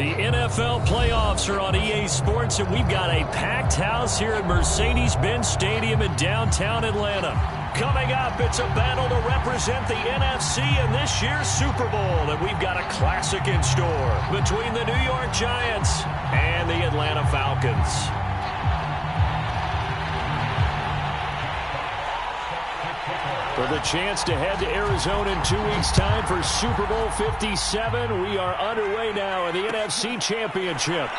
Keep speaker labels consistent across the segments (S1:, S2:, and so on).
S1: The NFL playoffs are on EA Sports, and we've got a packed house here at Mercedes-Benz Stadium in downtown Atlanta. Coming up, it's a battle to represent the NFC in this year's Super Bowl, and we've got a classic in store between the New York Giants and the Atlanta Falcons. For the chance to head to Arizona in 2 weeks' time for Super Bowl 57, we are underway now in the NFC Championship.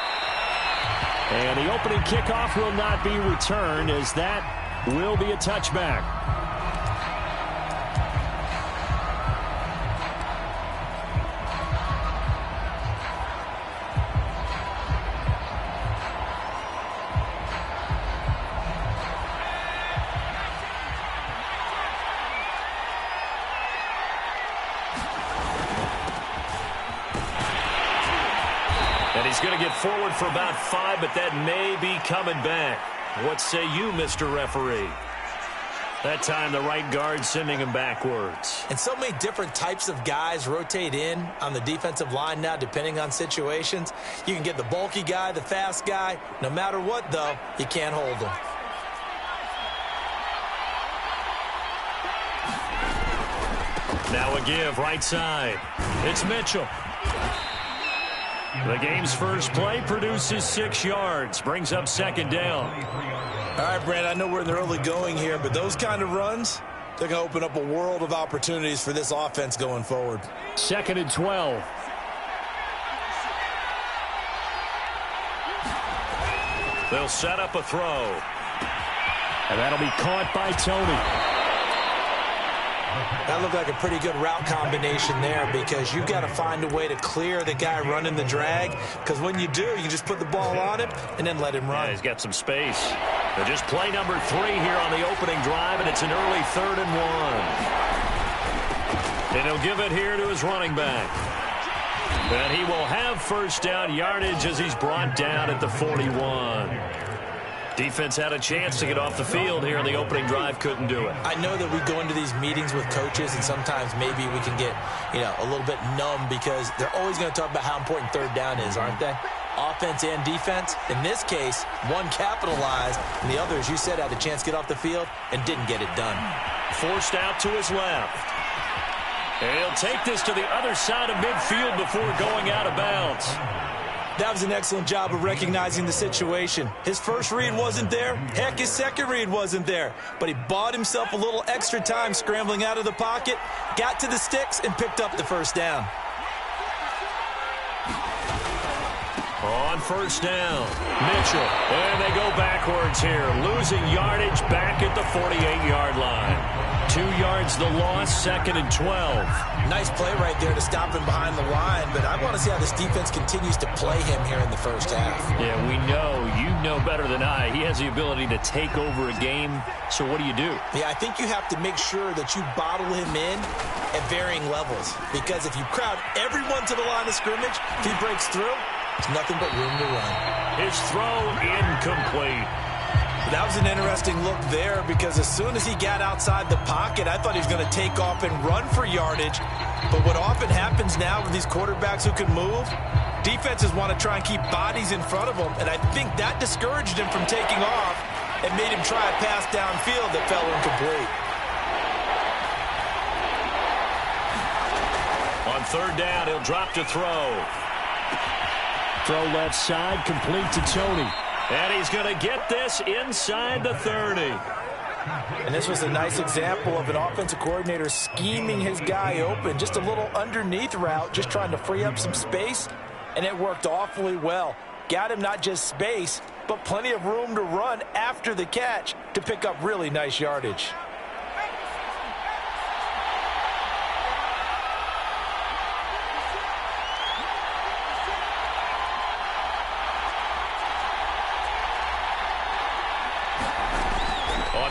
S1: And the opening kickoff will not be returned, as that will be a touchback. And he's going to get forward for about 5, but that may be coming back. What say you, Mr. Referee? That time the right guard sending him backwards.
S2: And so many different types of guys rotate in on the defensive line now, depending on situations. You can get the bulky guy, the fast guy. No matter what, though, you can't hold him.
S1: Now a give right side. It's Mitchell. The game's first play produces 6 yards, brings up second down.
S2: All right, Brand, I know we're in the early going here, but those kind of runs, they're going to open up a world of opportunities for this offense going forward.
S1: 2nd and 12. They'll set up a throw. And that'll be caught by Tony.
S2: That looked like a pretty good route combination there, because you've got to find a way to clear the guy running the drag, because when you do, you just put the ball on him and then let him run.
S1: Yeah, he's got some space. They're just play number 3 here on the opening drive, and it's an early 3rd and 1. And he'll give it here to his running back. And he will have first down yardage as he's brought down at the 41. Defense had a chance to get off the field here in the opening drive, couldn't do it.
S2: I know that we go into these meetings with coaches, and sometimes maybe we can get, a little bit numb, because they're always going to talk about how important third down is, aren't they? Offense and defense. In this case, one capitalized, and the other, as you said, had a chance to get off the field and didn't get it done.
S1: Forced out to his left. And he'll take this to the other side of midfield before going out of bounds.
S2: That was an excellent job of recognizing the situation. His first read wasn't there. Heck, his second read wasn't there. But he bought himself a little extra time scrambling out of the pocket, got to the sticks, and picked up the first down.
S1: On first down, Mitchell. And they go backwards here, losing yardage back at the 48-yard line. 2 yards the loss, 2nd and 12.
S2: Nice play right there to stop him behind the line, but I want to see how this defense continues to play him here in the first half.
S1: Yeah, we know. You know better than I. He has the ability to take over a game, so what do you do?
S2: Yeah, I think you have to make sure that you bottle him in at varying levels, because if you crowd everyone to the line of scrimmage, if he breaks through, there's nothing but room to run.
S1: His throw incomplete.
S2: That was an interesting look there, because as soon as he got outside the pocket, I thought he was going to take off and run for yardage. But what often happens now with these quarterbacks who can move, defenses want to try and keep bodies in front of them, and I think that discouraged him from taking off and made him try a pass downfield that fell incomplete.
S1: On third down, he'll drop to throw. Throw left side, complete to Tony. And he's going to get this inside the 30.
S2: And this was a nice example of an offensive coordinator scheming his guy open. Just a little underneath route, just trying to free up some space. And it worked awfully well. Got him not just space, but plenty of room to run after the catch to pick up really nice yardage.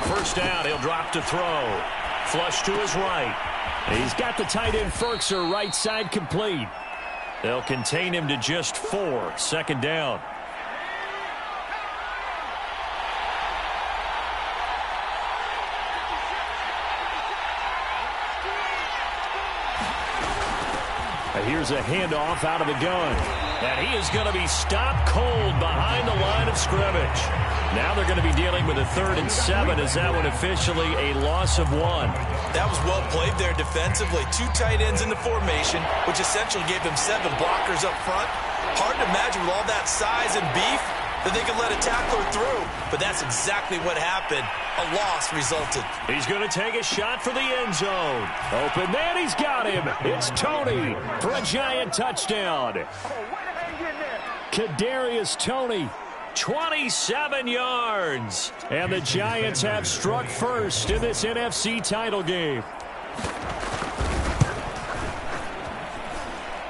S1: First down, he'll drop to throw. Flush to his right. He's got the tight end Firkser right side complete. They'll contain him to just 4. Second down. Here's a handoff out of the gun. And he is going to be stopped cold behind the line of scrimmage. Now they're going to be dealing with a 3rd and 7 as that one officially a loss of 1.
S2: That was well played there defensively. 2 tight ends in the formation, which essentially gave them 7 blockers up front. Hard to imagine with all that size and beef that they could let a tackler through. But that's exactly what happened. A loss resulted.
S1: He's going to take a shot for the end zone. Open man, he's got him. It's Toney for a Giant touchdown. Kadarius Toney, 27 yards. And the Giants have struck first in this NFC title game.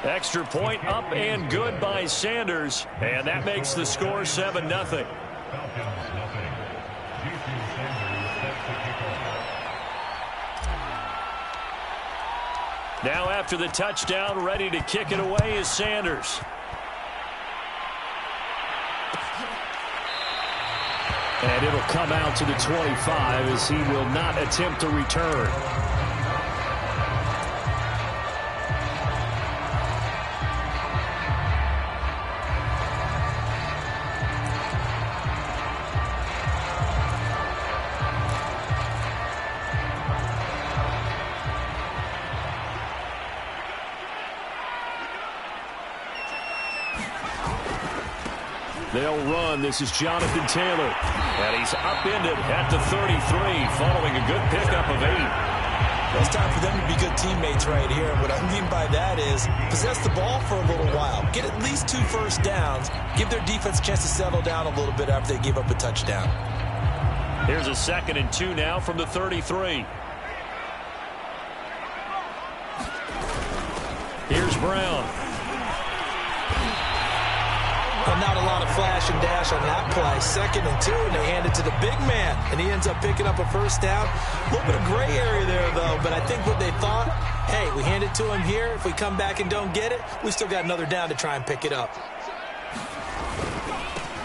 S1: Extra point up and good by Sanders. And that makes the score 7-0. Now after the touchdown, ready to kick it away is Sanders. And it'll come out to the 25 as he will not attempt to return. They'll run. This is Jonathan Taylor. And he's upended at the 33 following a good pickup of 8.
S2: Well, it's time for them to be good teammates right here. And what I mean by that is possess the ball for a little while. Get at least 2 first downs. Give their defense a chance to settle down a little bit after they give up a touchdown.
S1: Here's a 2nd and 2 now from the 33. Here's Brown.
S2: Well, not a lot of flash and dash on that play. 2nd and 2, and they hand it to the big man, and he ends up picking up a first down. A little bit of gray area there, though, but I think what they thought, hey, we hand it to him here. If we come back and don't get it, we still got another down to try and pick it up.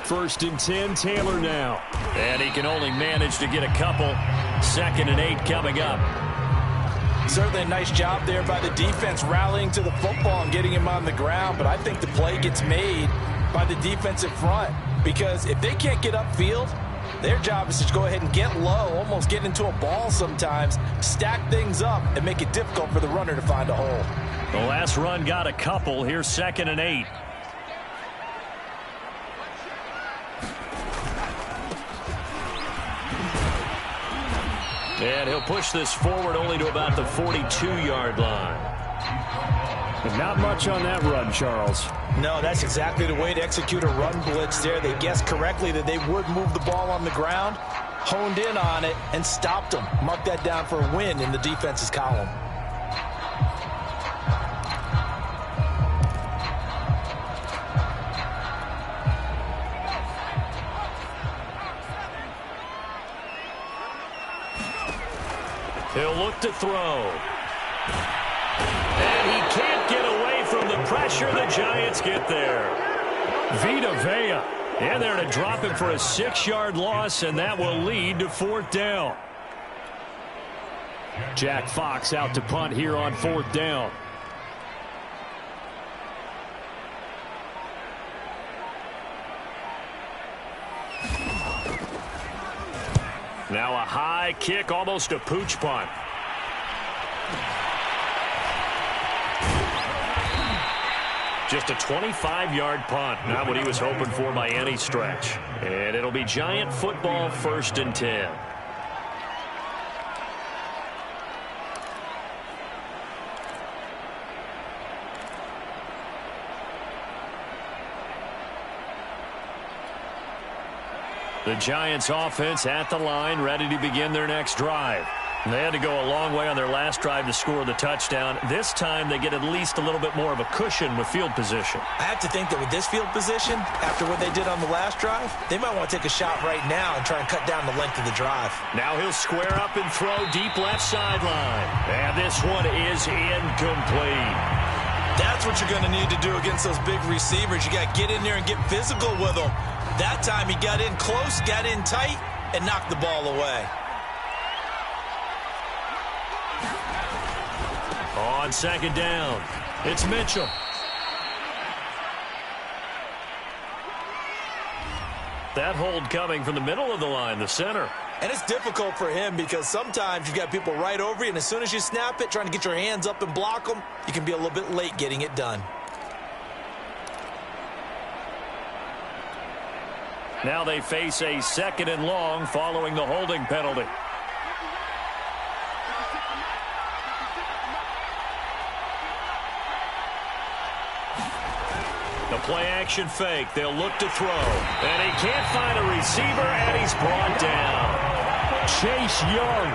S1: 1st and 10, Taylor now. And he can only manage to get a couple. 2nd and 8 coming up.
S2: Certainly a nice job there by the defense rallying to the football and getting him on the ground, but I think the play gets made by the defensive front, because if they can't get upfield, their job is to go ahead and get low, almost get into a ball sometimes, stack things up, and make it difficult for the runner to find a hole.
S1: The last run got a couple. Here's 2nd and 8. And he'll push this forward only to about the 42-yard line. But not much on that run, Charles.
S2: No, that's exactly the way to execute a run blitz there. They guessed correctly that they would move the ball on the ground, honed in on it, and stopped them. Mark that down for a win in the defense's column.
S1: He'll look to throw. And he can't get away from the pressure. The Giants get there. Vita Vea in there to drop him for a 6-yard loss, and that will lead to 4th down. Jack Fox out to punt here on 4th down. Now a high kick, almost a pooch punt. Just a 25-yard punt. Not what he was hoping for by any stretch. And it'll be Giant football, 1st and 10. The Giants offense at the line, ready to begin their next drive. They had to go a long way on their last drive to score the touchdown. This time they get at least a little bit more of a cushion with field position.
S2: I have to think that with this field position, after what they did on the last drive, they might want to take a shot right now and try and cut down the length of the drive.
S1: Now he'll square up and throw deep left sideline. And this one is incomplete.
S2: That's what you're going to need to do against those big receivers. You got to get in there and get physical with them. That time he got in close, got in tight, and knocked the ball away.
S1: On 2nd down, it's Mitchell. That hold coming from the middle of the line, the center.
S2: And it's difficult for him because sometimes you've got people right over you, and as soon as you snap it, trying to get your hands up and block them, you can be a little bit late getting it done.
S1: Now they face a 2nd and long following the holding penalty. The play-action fake. They'll look to throw. And he can't find a receiver, and he's brought down. Chase Young.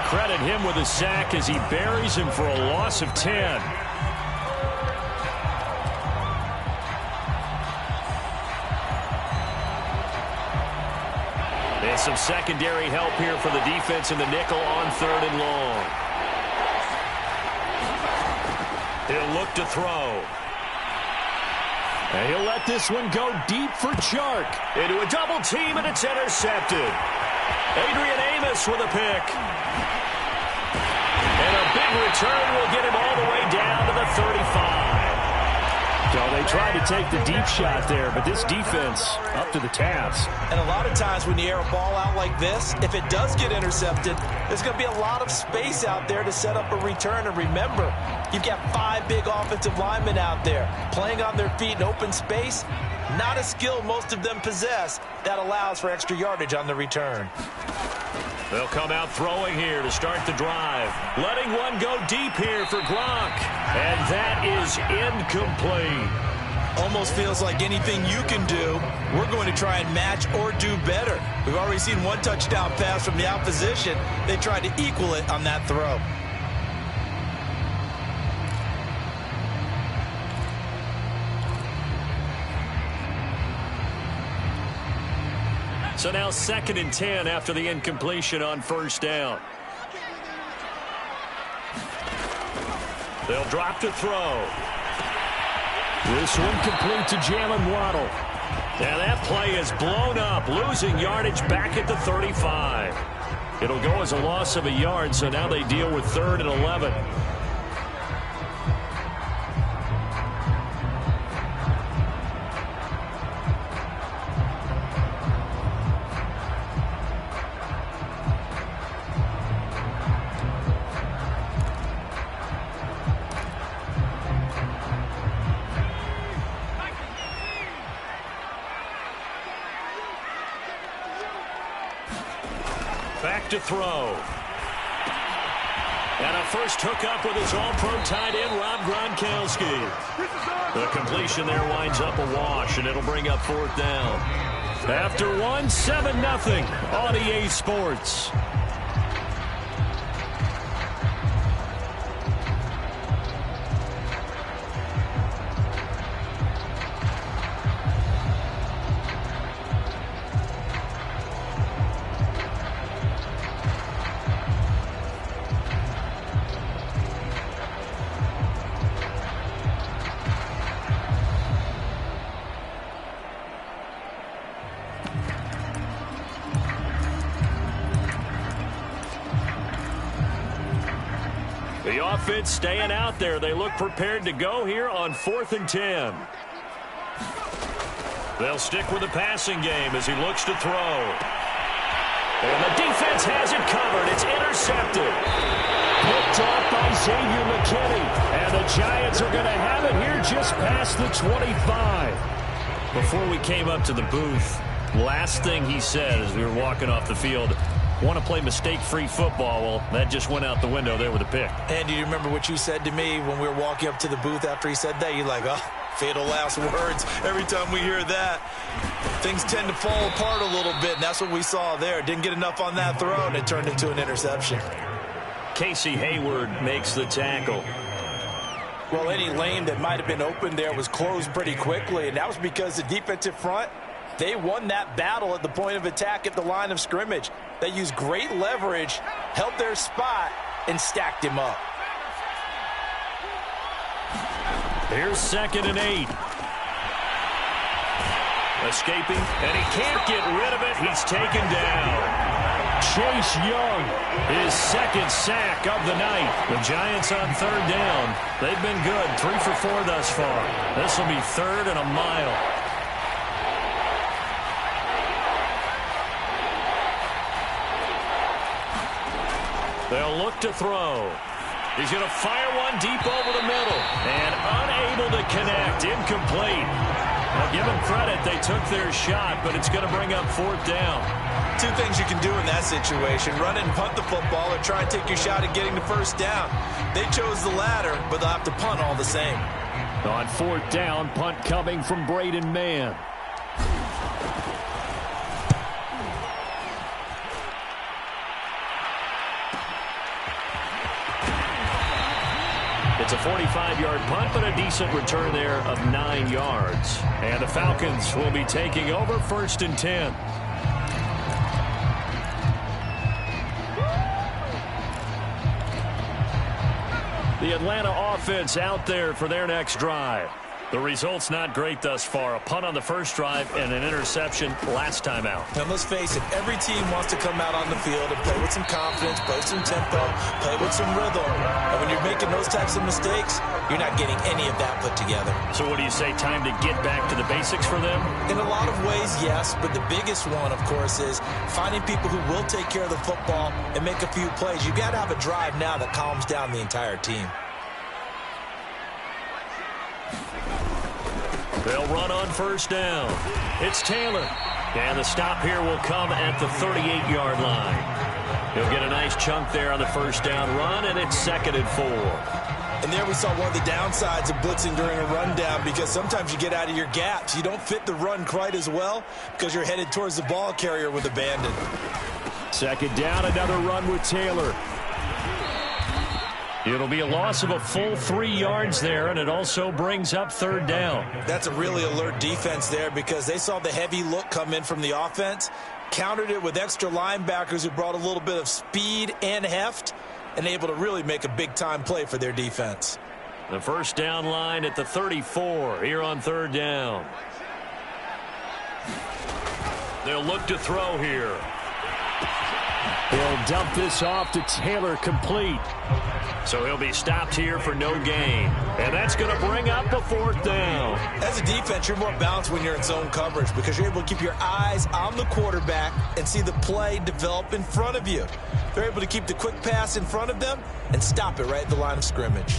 S1: Credit him with a sack as he buries him for a loss of 10. And some secondary help here for the defense in the nickel on 3rd and long. He'll look to throw. And he'll let this one go deep for Chark. Into a double team, and it's intercepted. Adrian Amos with a pick. And a big return will get him all the way down to the 35. So they tried to take the deep shot there, but this defense up to the task.
S2: And a lot of times when you air a ball out like this, if it does get intercepted, there's going to be a lot of space out there to set up a return. And remember, you've got 5 big offensive linemen out there playing on their feet in open space. Not a skill most of them possess that allows for extra yardage on the return.
S1: They'll come out throwing here to start the drive. Letting one go deep here for Gronk. And that is incomplete.
S2: Almost feels like anything you can do, we're going to try and match or do better. We've already seen 1 touchdown pass from the opposition. They tried to equal it on that throw.
S1: So now 2nd and 10 after the incompletion on 1st down. They'll drop to throw. This one complete to Jalen Waddle. And that play is blown up, losing yardage back at the 35. It'll go as a loss of a yard, so now they deal with 3rd and 11. Back to throw. And a first hookup with his all-pro tight end, Rob Gronkowski. The completion there winds up a wash, and it'll bring up 4th down. After one, 7-0 on EA Sports. The offense staying out there. They look prepared to go here on 4th and 10. They'll stick with the passing game as he looks to throw. And the defense has it covered. It's intercepted. Picked off by Xavier McKinney. And the Giants are going to have it here just past the 25. Before we came up to the booth, last thing he said as we were walking off the field, want to play mistake-free football. Well, that just went out the window there with a pick.
S2: And do you remember what you said to me when we were walking up to the booth after he said that? You're like, oh, fatal last words. Every time we hear that, things tend to fall apart a little bit, and that's what we saw there. Didn't get enough on that throw, and it turned into an interception.
S1: Casey Hayward makes the tackle.
S2: Well, any lane that might have been open there was closed pretty quickly, and that was because the defensive front, they won that battle at the point of attack at the line of scrimmage. They used great leverage, held their spot, and stacked him up.
S1: Here's 2nd and 8. Escaping, and he can't get rid of it. He's taken down. Chase Young, his 2nd sack of the night. The Giants on 3rd down. They've been good, 3 for 4 thus far. This will be 3rd and a mile. They'll look to throw. He's going to fire one deep over the middle. And unable to connect. Incomplete. I'll give them credit. They took their shot, but it's going to bring up 4th down.
S2: Two things you can do in that situation. Run and punt the football or try and take your shot at getting the 1st down. They chose the latter, but they'll have to punt all the same.
S1: On 4th down, punt coming from Braden Mann. It's a 45-yard punt, but a decent return there of 9 yards. And the Falcons will be taking over 1st and 10. The Atlanta offense out there for their next drive. The result's not great thus far. A punt on the first drive and an interception last time out.
S2: And let's face it, every team wants to come out on the field and play with some confidence, play with some tempo, play with some rhythm. And when you're making those types of mistakes, you're not getting any of that put together.
S1: So what do you say, time to get back to the basics for them?
S2: In a lot of ways, yes. But the biggest one, of course, is finding people who will take care of the football and make a few plays. You've got to have a drive now that calms down the entire team.
S1: They'll run on 1st down. It's Taylor. And the stop here will come at the 38-yard line. He'll get a nice chunk there on the 1st down run, and it's 2nd and 4.
S2: And there we saw one of the downsides of blitzing during a rundown, because sometimes you get out of your gaps. You don't fit the run quite as well because you're headed towards the ball carrier with abandon.
S1: 2nd down, another run with Taylor. It'll be a loss of a full 3 yards there, and it also brings up 3rd down.
S2: That's a really alert defense there, because they saw the heavy look come in from the offense, countered it with extra linebackers who brought a little bit of speed and heft, and able to really make a big-time play for their defense.
S1: The 1st down line at the 34 here on 3rd down. They'll look to throw here. He'll dump this off to Taylor, complete. So he'll be stopped here for no gain. And that's going to bring up a 4th down.
S2: As a defense, you're more balanced when you're in zone coverage, because you're able to keep your eyes on the quarterback and see the play develop in front of you. They're able to keep the quick pass in front of them and stop it right at the line of scrimmage.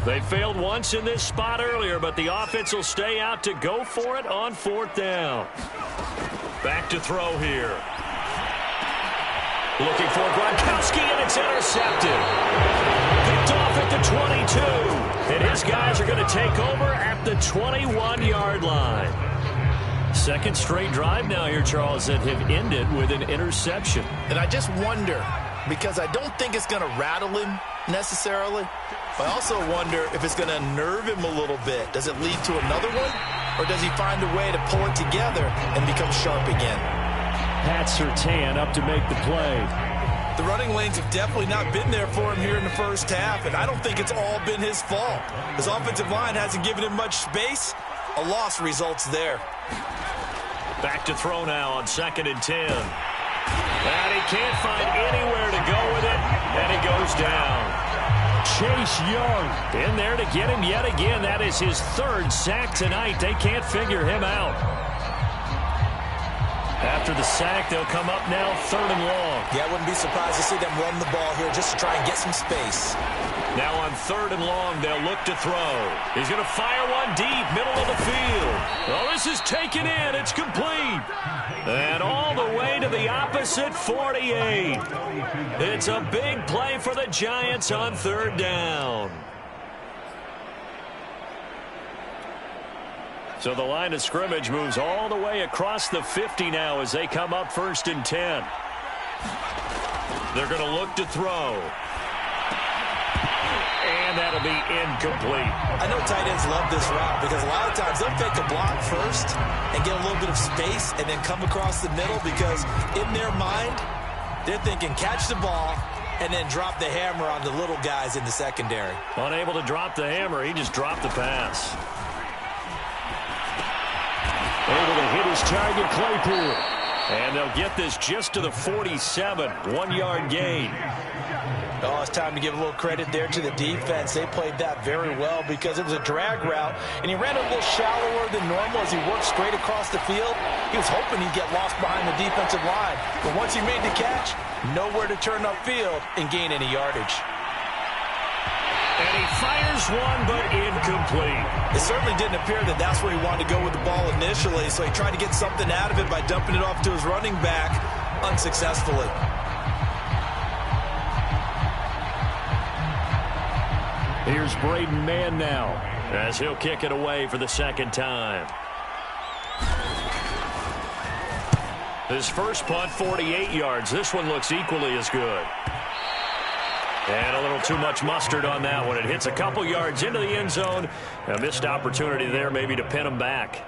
S1: They failed once in this spot earlier, but the offense will stay out to go for it on 4th down. Back to throw here. Looking for Gronkowski, and it's intercepted. Picked off at the 22. And his guys are going to take over at the 21-yard line. 2nd straight drive now here, Charles, that have ended with an interception.
S2: And I just wonder, because I don't think it's going to rattle him necessarily. I also wonder if it's going to nerve him a little bit. Does it lead to another one? Or does he find a way to pull it together and become sharp again?
S1: Pat Surtain up to make the play.
S2: The running lanes have definitely not been there for him here in the first half, and I don't think it's all been his fault. His offensive line hasn't given him much space. A loss results there.
S1: Back to throw now on 2nd and 10. And he can't find anywhere to go with it, and he goes down. Chase Young in there to get him yet again. That is his 3rd sack tonight. They can't figure him out. After the sack, they'll come up now 3rd and long.
S2: Yeah, I wouldn't be surprised to see them run the ball here just to try and get some space.
S1: Now on 3rd and long, they'll look to throw. He's going to fire one deep, middle of the field. Oh, this is taken in. It's complete. And all the way to the opposite 48. It's a big play for the Giants on 3rd down. So the line of scrimmage moves all the way across the 50 now as they come up 1st and 10. They're going to look to throw. And that'll be incomplete.
S2: I know tight ends love this route, because a lot of times they'll take a block first and get a little bit of space and then come across the middle, because in their mind, they're thinking catch the ball and then drop the hammer on the little guys in the secondary.
S1: Unable to drop the hammer, he just dropped the pass. Able to hit his target, Claypool. And they'll get this just to the 47. 1-yard gain.
S2: Oh, it's time to give a little credit there to the defense. They played that very well because it was a drag route, and he ran a little shallower than normal as he worked straight across the field. He was hoping he'd get lost behind the defensive line, but once he made the catch, nowhere to turn upfield and gain any yardage.
S1: And he fires one, but incomplete.
S2: It certainly didn't appear that that's where he wanted to go with the ball initially, so he tried to get something out of it by dumping it off to his running back unsuccessfully.
S1: Here's Braden Mann now as he'll kick it away for the second time. His first punt, 48 yards. This one looks equally as good. And a little too much mustard on that one. It hits a couple yards into the end zone. A missed opportunity there maybe to pin him back.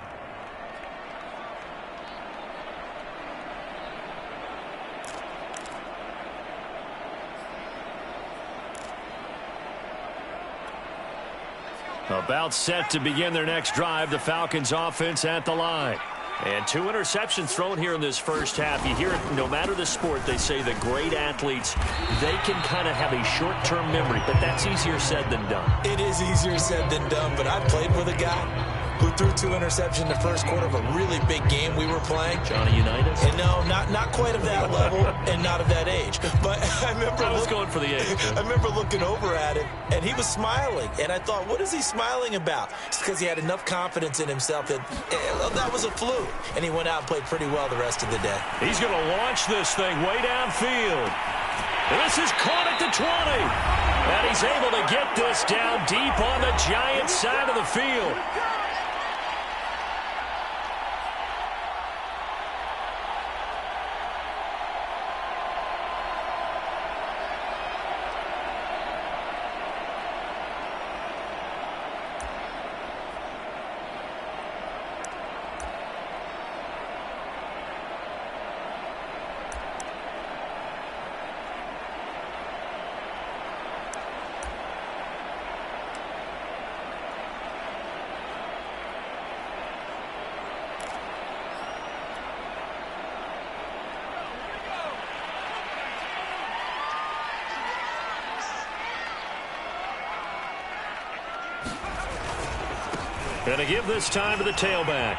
S1: About set to begin their next drive. The Falcons offense at the line. And 2 interceptions thrown here in this first half. You hear it, no matter the sport, they say the great athletes, they can kind of have a short-term memory, but that's easier said than done.
S2: It is easier said than done, but I played with a guy who threw 2 interceptions in the first quarter of a really big game we were playing.
S1: Johnny Unitas?
S2: And no, not quite of that level and not of that age. But I was
S1: going for the age.
S2: I remember looking over at him, and he was smiling. And I thought, what is he smiling about? It's because he had enough confidence in himself that that was a fluke. And he went out and played pretty well the rest of the day.
S1: He's going to launch this thing way downfield. This is caught at the 20. And he's able to get this down deep on the Giants side of the field. Going to give this time to the tailback.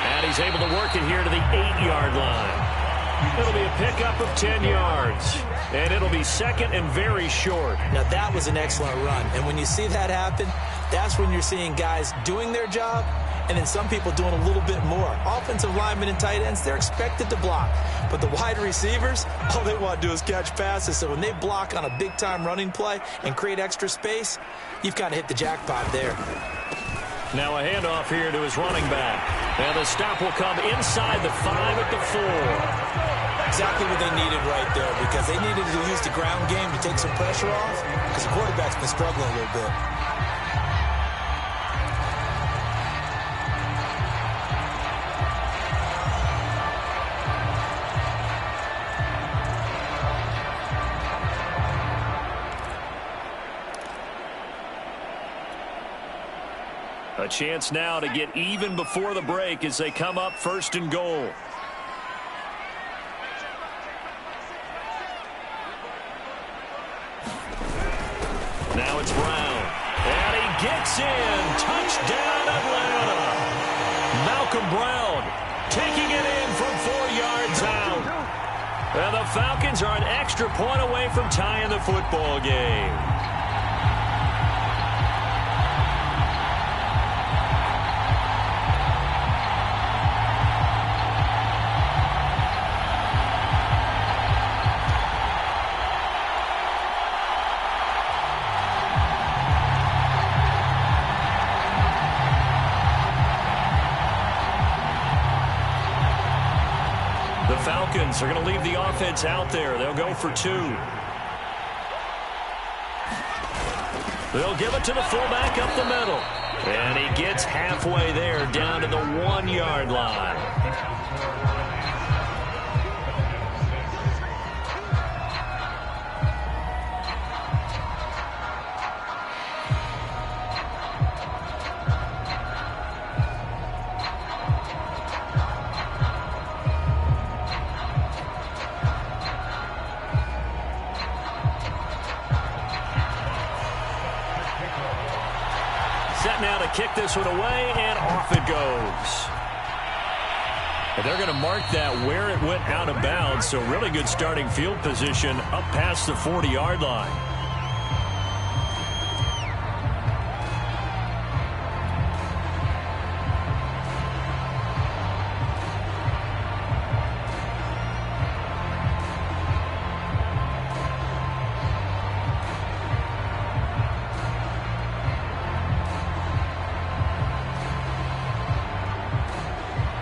S1: And he's able to work it here to the 8-yard line. It'll be a pickup of 10 yards. And it'll be second and very short.
S2: Now, that was an excellent run. And when you see that happen, that's when you're seeing guys doing their job and then some people doing a little bit more. Offensive linemen and tight ends, they're expected to block. But the wide receivers, all they want to do is catch passes. So when they block on a big-time running play and create extra space, you've kind of hit the jackpot there.
S1: Now a handoff here to his running back. And the stop will come inside the 5 at the 4.
S2: Exactly what they needed right there, because they needed to use the ground game to take some pressure off, because the quarterback's been struggling a little bit.
S1: A chance now to get even before the break as they come up 1st and goal. Now it's Brown. And he gets in. Touchdown, Atlanta. Malcolm Brown taking it in from 4 yards out. And the Falcons are an extra point away from tying the football game. Falcons are going to leave the offense out there. They'll go for 2. They'll give it to the fullback up the middle. And he gets halfway there down to the 1-yard line. Set now to kick this one away, and off it goes. And they're going to mark that where it went out of bounds, so really good starting field position up past the 40-yard line.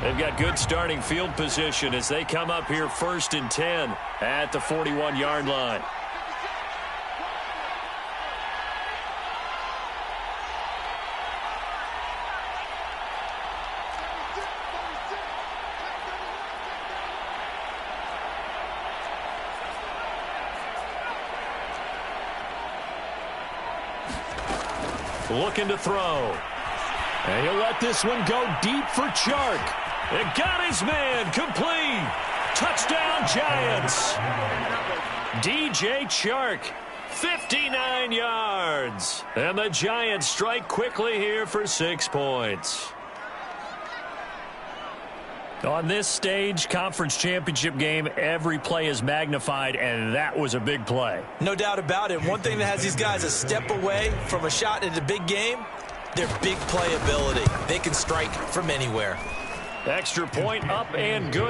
S1: They've got good starting field position as they come up here 1st and 10 at the 41-yard line. Looking to throw. And he'll let this one go deep for Chark. It got his man complete. Touchdown, Giants. DJ Chark, 59 yards. And the Giants strike quickly here for 6 points. On this stage, conference championship game, every play is magnified, and that was a big play.
S2: No doubt about it. One thing that has these guys a step away from a shot at the big game, their big play ability. They can strike from anywhere.
S1: Extra point up and good.